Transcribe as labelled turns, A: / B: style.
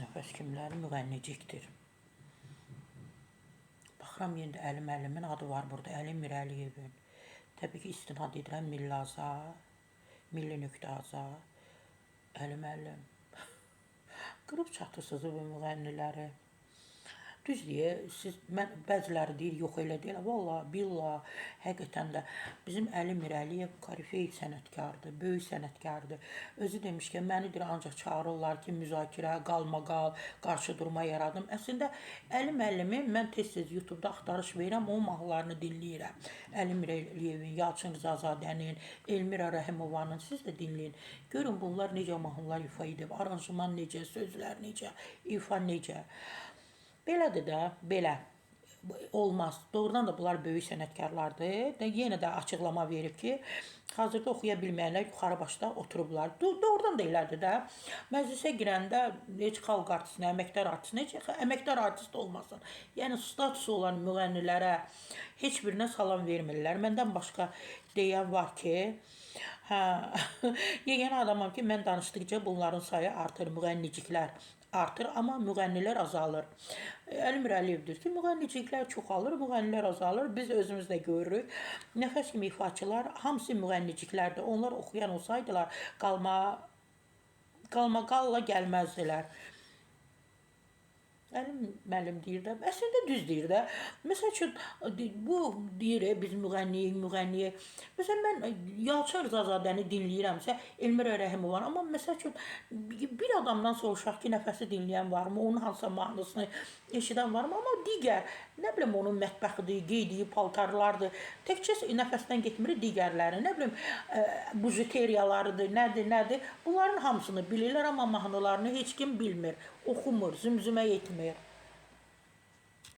A: Nəfəs kimləri müğənnicikdir. Baxıram, yenə də Əli müəllimin adı var burada, Əli Mirəliyevin. Təbii ki, istinad edirəm Milli Azad, Milli.Azad, Əli müəllim. Qırıb çatırsınız bu müğənniləri. Düz deyir, bəziləri deyir, yox elə deyil. Vallahi, billah, həqiqətən də bizim Əli Mirəliyev korifey sənətkardır, böyük sənətkardır. Özü demiş ki, məni deyir, ancaq çağırırlar ki, müzakirə, qalmaqal, qarşı durma yaradım. Əslində, Əli müəllimi mən tez-tez YouTube-da axtarış verirəm, onun mahnılarını dinləyirəm. Əli Mirəliyevin, Yalçın Qızazadənin, Elmira Rəhimovanın, siz də dinləyin. Görün, bunlar necə mahnılar ifa edib, aranjman necə, sözlər necə, ifa necə. Belədir də, belə olmaz. Doğrudan da bunlar böyük sənətkarlardır. Yenə də açıqlama verib ki, hazırda oxuya bilməyənlər yuxarı başda oturublar. Doğrudan da elədir də. Məclisə girəndə heç xalq artistinə, əməkdar artistinə, heç əməkdar artist olmasın. Yəni statusu olan müğənnilərə heç birinə salam vermirlər. Məndən başqa deyən var ki, yeganə adamam ki, mən danışdıqca bunların sayı artır, müğənniciklər artır, amma müğənnilər azalır. Əli Mirəliyevdir ki, müğənniciklər çoxalır, müğənnilər azalır. Biz özümüz də görürük. Nəfəs kimi ifaçılar hamısı müğənniciklərdir. Onlar oxuyan olsaydılar, qalmaqalla gəlməzdilər. Əli müəllim deyir də, əslində düz deyir də. Məsəl üçün, bu deyir, biz müğənniyik. Məsələn, mən Yalçın Qızazadəni dinləyirəmsə, Elmira Rəhimovanı, amma məsəl üçün, bir adamdan soruşaq ki, nəfəsi dinləyən varmı, onun hansısa mahnısını eşidən varmı, amma digər, nə bilim, onun mətbəxidir, qeydiyi paltarlardır, təkcə nəfəsdən getmir, digərləri, nə bilim, bujuteriyalarıdır, nədir, bunların hamısını bilirlər, amma mahnılarını heç kim bilmir, oxumur, zümzümə etmir.